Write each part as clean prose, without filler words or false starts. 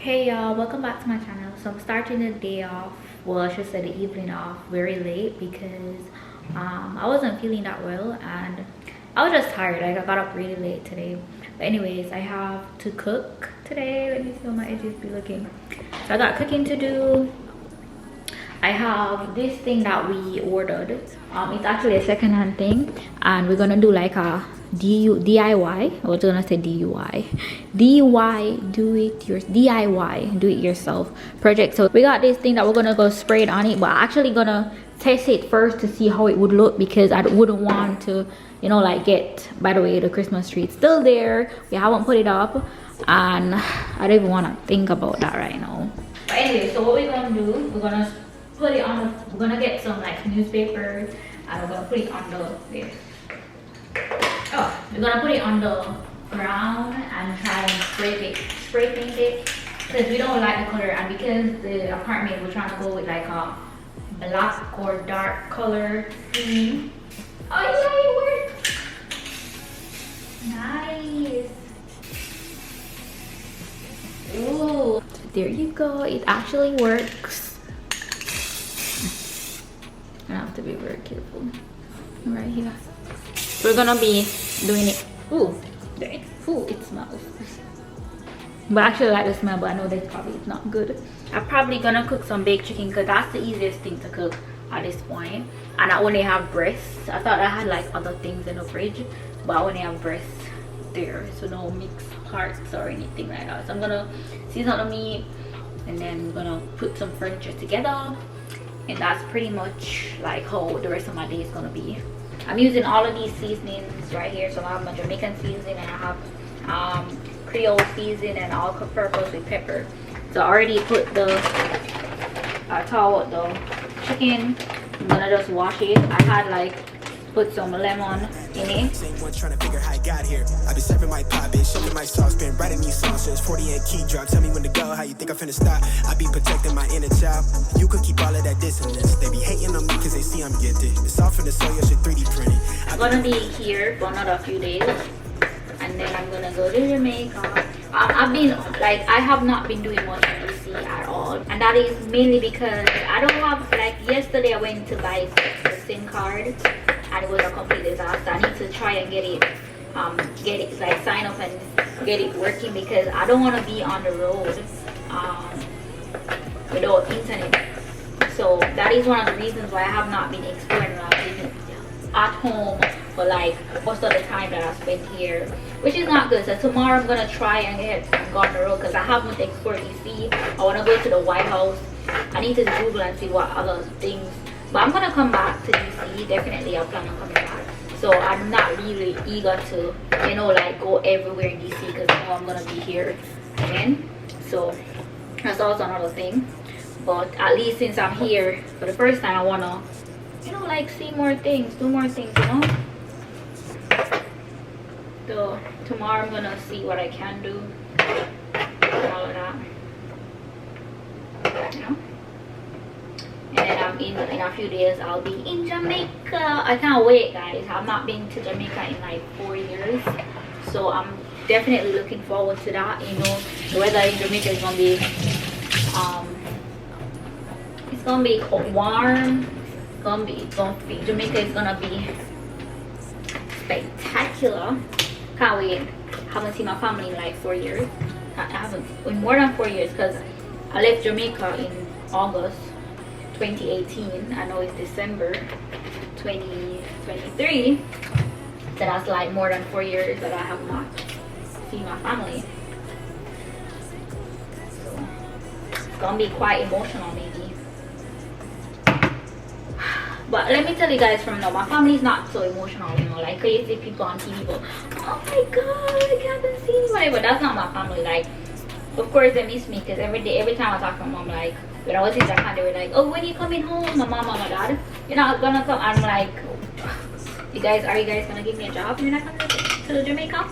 Hey y'all, welcome back to my channel. So I'm starting the day off, well I should say the evening off, very late because I wasn't feeling that well and I was just tired. Like I got up really late today. But anyways, I have to cook today. Let me see how my edges be looking. So I got cooking to do. I have this thing that we ordered. It's actually a second-hand thing and we're gonna do like a DIY. I was gonna say DUI. DIY, do it yourself project. So we got this thing that we're gonna go spray it on it, but I'm actually gonna test it first to see how it would look because I wouldn't want to, you know, like get, by the way, the Christmas tree, it's still there. We haven't put it up and I don't even want to think about that right now. But anyway, so what we're gonna do, we're gonna put it on the, we're gonna get some like newspaper and we're gonna put it on the we're gonna put it on the ground and try and spray paint it because we don't like the color, and because the apartment we're trying to go with like a black or dark color theme. Oh yeah, it worked. Nice. Ooh, there you go, it actually works. I have to be very careful right here. We're gonna be doing it. Ooh, it smells. But I actually like the smell, but I know that probably it's not good. I'm probably gonna cook some baked chicken because that's the easiest thing to cook at this point. And I only have breasts. I thought I had like other things in the fridge, but I only have breasts there, so no mixed parts or anything like that. So I'm gonna season the meat and then we're gonna put some furniture together, and that's pretty much like how the rest of my day is gonna be. I'm using all of these seasonings right here. So I have my Jamaican seasoning and I have Creole seasoning and all-purpose with pepper. So I already put the towel with the chicken. I'm gonna just wash it. I had like put some lemon in it. Trying to figure how I got here. I be serving my pie, bitch, shipping my sauce, been writing these songs since 48 key drop. Tell me when to go, how you think I'm finna stop? I be protecting my inner child. You could keep all of that dissonance. They be hating on me cause they see I'm gifted. It's all for the soul, your shit 3D printed. I'm gonna be here for another few days and then I'm gonna go to Jamaica. I've been like, I have not been doing much in DC at all, and that is mainly because I don't have, like yesterday I went to buy the SIM card and it was a complete disaster. I need to try and get it like sign up and get it working because I don't want to be on the road without internet. So that is one of the reasons why I have not been exploring. I've been at home for like most of the time that I spent here, which is not good. So tomorrow I'm gonna try and go on the road because I haven't explored DC. I want to go to the White House. I need to Google and see what other things. But I'm gonna come back to DC. Definitely, I plan on coming back. So I'm not really eager to, you know, like go everywhere in DC because I know I'm gonna be here again. So that's also another thing. But at least since I'm here for the first time, I wanna, you know, like see more things, do more things, you know. So tomorrow I'm gonna see what I can do and all of that, you know. And then in a few days I'll be in Jamaica. I can't wait, guys. I've not been to Jamaica in like 4 years, so I'm definitely looking forward to that. You know, the weather in Jamaica is gonna be it's gonna be warm. Jamaica is gonna be spectacular. Can't wait. Haven't seen my family in like 4 years. I haven't in more than 4 years because I left Jamaica in August 2018. I know it's December 2023. So that's like more than 4 years that I have not seen my family. So it's gonna be quite emotional maybe. But let me tell you guys from now, my family is not so emotional, you know, like you see people on TV go, oh my god, I haven't seen anybody, but that's not my family. Like, of course they miss me because every time I talk to my mom, like when I was in Japan, they were like, oh, when you coming home? My mom and my dad, you're not gonna come. I'm like, are you guys gonna give me a job? You're not coming to Jamaica?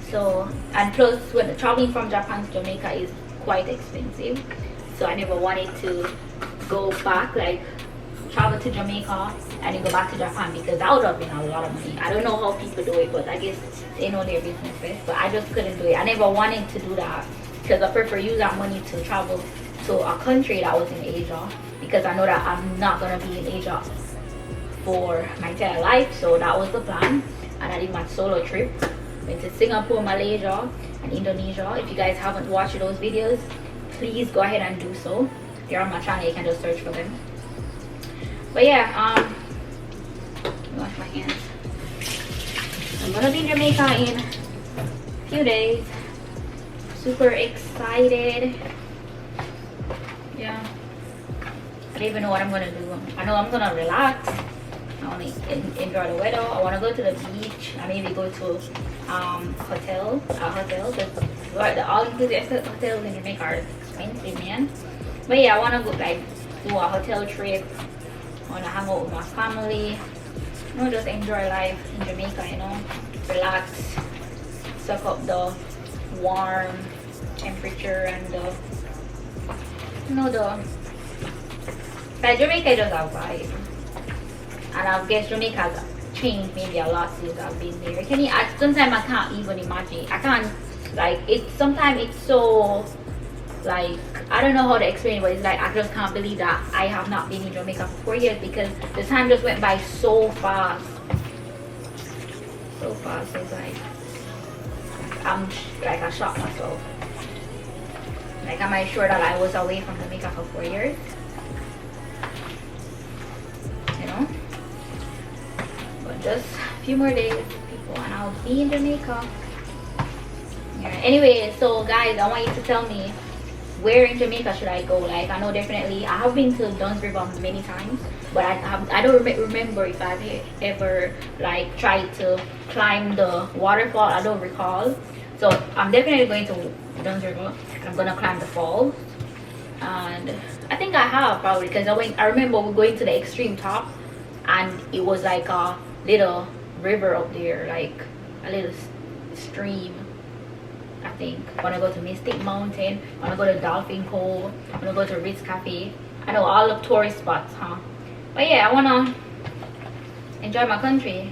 So, and plus when traveling from Japan to Jamaica is quite expensive, so I never wanted to go back, like travel to Jamaica and then go back to Japan, because that would have been a lot of money. I don't know how people do it, but I guess they know their business best. But I just couldn't do it. I never wanted to do that, because I prefer use that money to travel to a country that was in Asia, because I know that I'm not gonna be in Asia for my entire life. So that was the plan, and I did my solo trip. Went to Singapore, Malaysia, and Indonesia. If you guys haven't watched those videos, please go ahead and do so. They're on my channel, you can just search for them. But yeah, let me wash my hands. I'm gonna be in Jamaica in a few days. Super excited. Yeah, I don't even know what I'm gonna do. I know I'm gonna relax. I want to enjoy the weather. I want to go to the beach. I maybe go to hotel. Because the all-inclusive hotels in Jamaica are expensive, man. But yeah, I want to go like do a hotel trip. I want to hang out with my family. You know, just enjoy life in Jamaica. You know, relax, suck up the warm temperature and the, you know, like Jamaica just a vibe. And I guess Jamaica has changed maybe a lot since I've been there. Sometimes I can't even imagine. I can't, like, sometimes it's so, like, I don't know how to explain it, but it's like I just can't believe that I have not been in Jamaica for 4 years, because the time just went by so fast. So fast. It's like, I shocked myself. Like, am I sure that I was away from Jamaica for 4 years? You know? Just a few more days, people, and I'll be in Jamaica. Yeah. Anyway, so guys, I want you to tell me, where in Jamaica should I go? Like, I know definitely I have been to 𝐷 River many times, but I don't remember if I've ever like tried to climb the waterfall. I don't recall. So I'm definitely going to 𝐷 River. I'm gonna climb the falls, and I think I have probably, because I remember we going to the extreme top, and it was like a little river up there, like a little stream. I think I want to go to Mystic Mountain. I want to go to Dolphin Cove. I want to go to Ritz Cafe. I know all the tourist spots, huh? But yeah, I want to enjoy my country,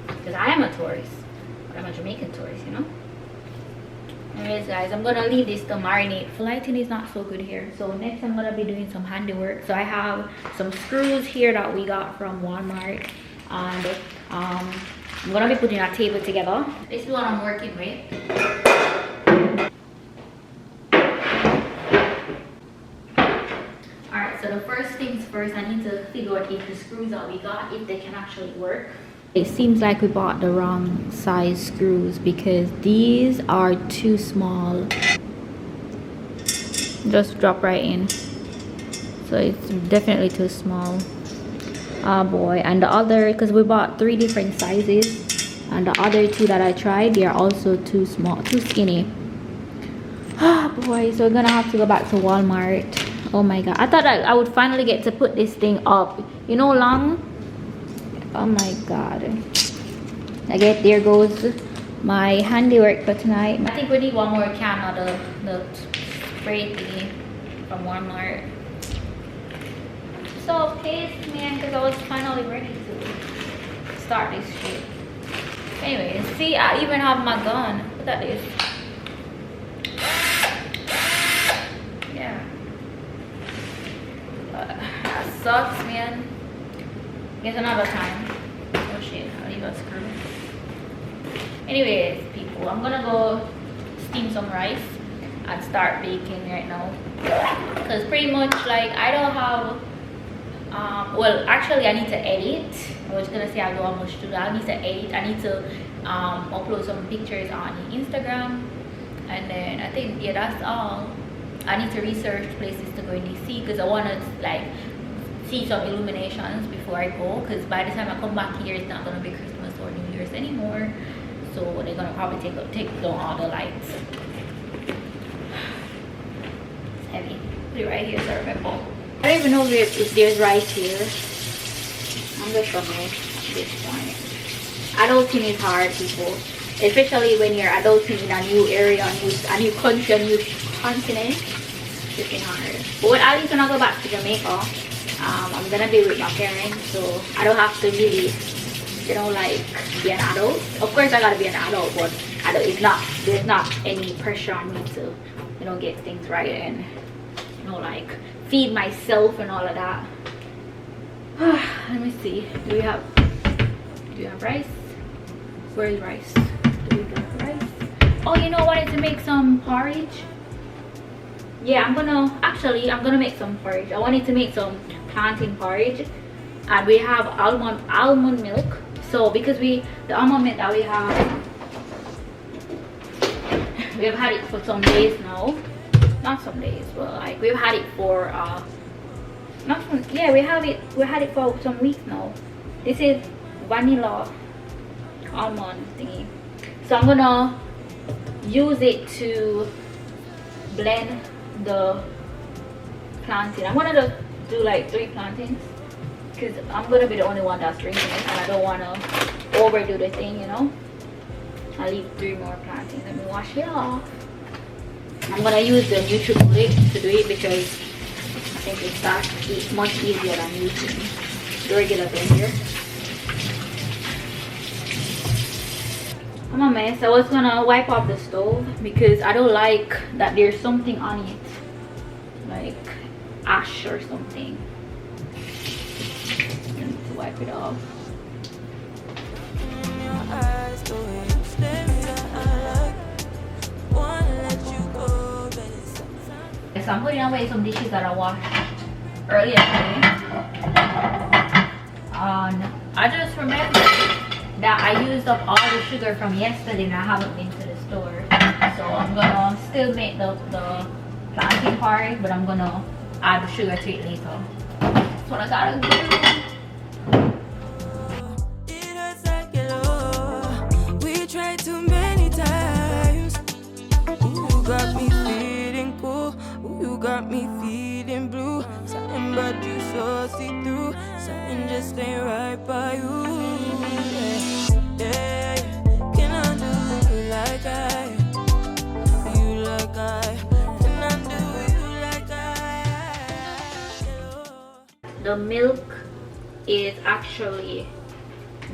because I am a tourist, but I'm a Jamaican tourist, you know. Anyways guys, I'm gonna leave this to marinate. The lighting is not so good here, so next I'm gonna be doing some handiwork. So I have some screws here that we got from Walmart, and I'm gonna be putting a table together. This is what I'm working with. Alright, so the first things first, I need to figure out if the screws that we got, if they can actually work. It seems like we bought the wrong size screws, because these are too small. Just drop right in. So it's definitely too small. Oh boy. And the other, because we bought 3 different sizes, and the other 2 that I tried, they are also too small, too skinny. Oh boy. So we're gonna have to go back to Walmart. Oh my god. I thought that I would finally get to put this thing up. You know, long. Oh my god. I guess there goes my handiwork for tonight. I think we need one more can of the spray thingy from Walmart. So pissed, man, because I was finally ready to start this shit. Anyway, see, I even have my gun. Look at this. Yeah. That sucks, man. Guess another time. Oh shit, I'll leave a screw. Anyways, people, I'm gonna go steam some rice and start baking right now. Because pretty much, like, I don't have well, actually I need to edit. I was gonna say I don't have much to do. I need to edit. I need to upload some pictures on Instagram, and then I think, yeah, that's all. I need to research places to go in DC, because I want to like see some illuminations before I go, because by the time I come back here, it's not gonna be Christmas or New Year's anymore, so they're gonna probably take down all the lights. It's heavy. Put it right here so I remember. I don't even know if there's rice here. I'm just gonna at this point. Adulting is hard, people, especially when you're adulting in a new area, a new country, a new continent. It's freaking hard. But at least when I go back to Jamaica, I'm gonna be with my parents, so I don't have to really, you know, like be an adult. Of course I gotta be an adult, but there's not any pressure on me to, you know, get things right and, you know, like feed myself and all of that. Let me see, do we have rice? Where is rice? Do we have rice? Oh, you know, I wanted to make some porridge. Yeah, I'm gonna make some porridge. I wanted to make some plantain porridge, and we have almond milk. So because the almond milk that we have had it for some days now. Not some days, but like we've had it for we had it for some weeks now. This is vanilla almond thingy, so I'm gonna use it to blend the plantain. I'm gonna just do like 3 plantains because I'm gonna be the only one that's drinking it, and I don't want to overdo the thing, you know. I'll leave 3 more plantains. Let me wash it off. I'm gonna use the NutriBullet to do it because I think it's much easier than using the regular blender. I'm a mess. I was gonna wipe off the stove because I don't like that there's something on it, like ash or something. I need to wipe it off. So I'm putting away some dishes that I washed earlier today. And I just remembered that I used up all the sugar from yesterday and I haven't been to the store. So I'm gonna still make the plantain porridge, but I'm gonna add the sugar to it later. That's what I gotta do. We tried too many times. Ooh, got me feeling cool. Ooh, you got me feeling blue. Something about you so see-through. Something just ain't right by you. Yeah, can I do you like I? You like I? Can I do you like I? The milk is actually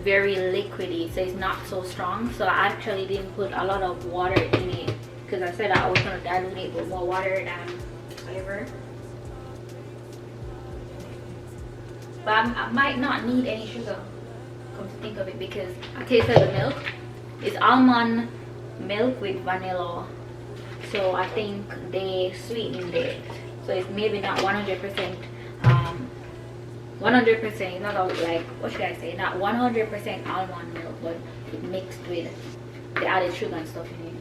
very liquidy, so it's not so strong. So I actually didn't put a lot of water in it because I said I was gonna dilute it with more water than whatever. But I might not need any sugar, come to think of it, because I tasted the milk. It's almond milk with vanilla, so I think they sweetened it, so it's maybe not 100%. 100%, not all, like, what should I say? Not 100% almond milk, but it mixed with the added sugar and stuff in it.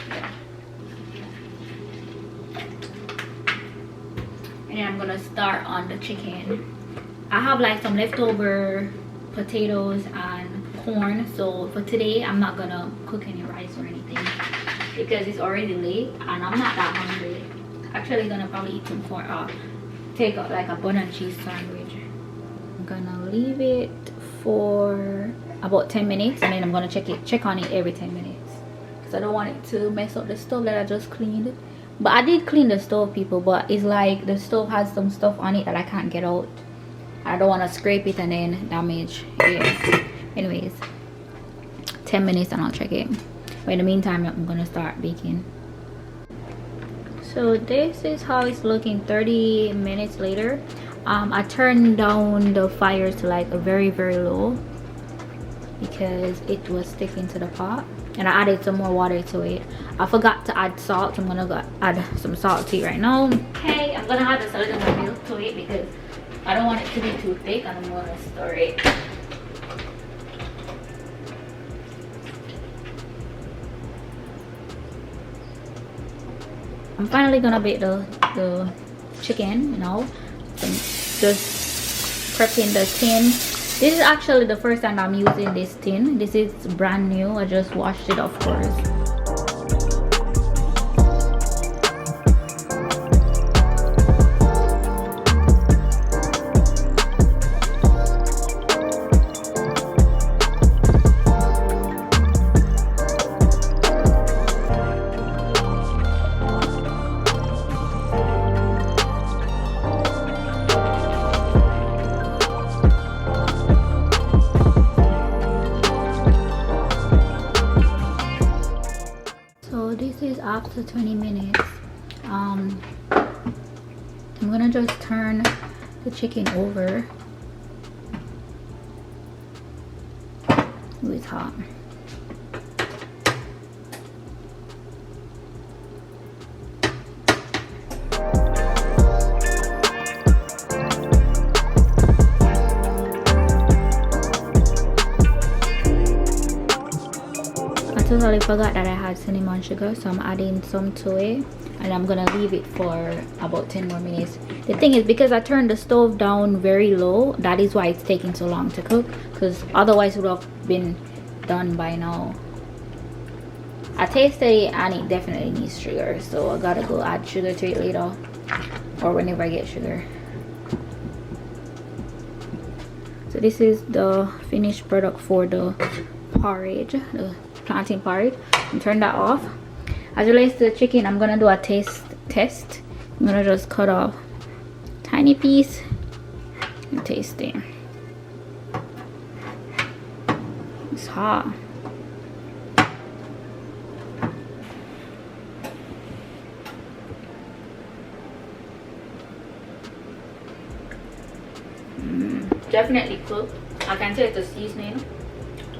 Yeah. And then I'm gonna start on the chicken. I have like some leftover potatoes and corn, so for today I'm not gonna cook any rice or anything because it's already late and I'm not that hungry. Actually gonna probably eat some corn, take out like a bun and cheese sandwich. I'm gonna leave it for about 10 minutes and then I'm gonna check on it every 10 minutes because I don't want it to mess up the stove that I just cleaned. But I did clean the stove, people, but it's like the stove has some stuff on it that I can't get out. I don't want to scrape it and then damage it. Anyways, 10 minutes and I'll check it. But in the meantime, I'm gonna start baking. So this is how it's looking 30 minutes later. I turned down the fire to like a very low because it was sticking to the pot, and I added some more water to it. I forgot to add salt, so I'm gonna go add some salt to it right now. Okay, I'm gonna add a little more milk to it because I don't want it to be too thick and I'm gonna stir it. I'm finally gonna bake the chicken now. Just prepping the tin. This is actually the first time I'm using this tin. This is brand new. I just washed it, of course. after 20 minutes, I'm gonna just turn the chicken over. Ooh, it's hot. I totally forgot that I had cinnamon sugar, so I'm adding some to it, and I'm gonna leave it for about 10 more minutes. The thing is, because I turned the stove down very low, that is why it's taking so long to cook, because otherwise it would have been done by now. I tasted it and it definitely needs sugar, so I gotta go add sugar to it later, or whenever I get sugar. So this is the finished product for the porridge, the plantain porridge. And turn that off. As it relates to the chicken, I'm gonna do a taste test. I'm gonna just cut off tiny piece and taste it. It's hot. Definitely cooked. I can taste the seasoning,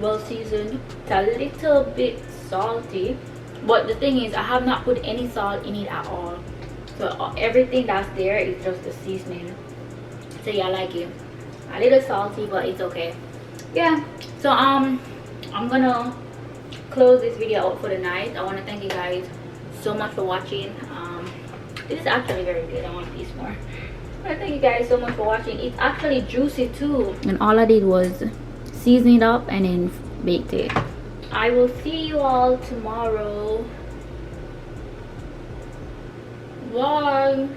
well seasoned. It's a little bit salty, but the thing is, I have not put any salt in it at all, so everything that's there is just the seasoning. So yeah, I like it. A little salty, but it's okay. Yeah, so I'm gonna close this video out for the night. I want to thank you guys so much for watching. This is actually very good. I want a piece more. Thank you guys so much for watching. It's actually juicy too, and all I did was season it up and then baked it. I will see you all tomorrow. Bye.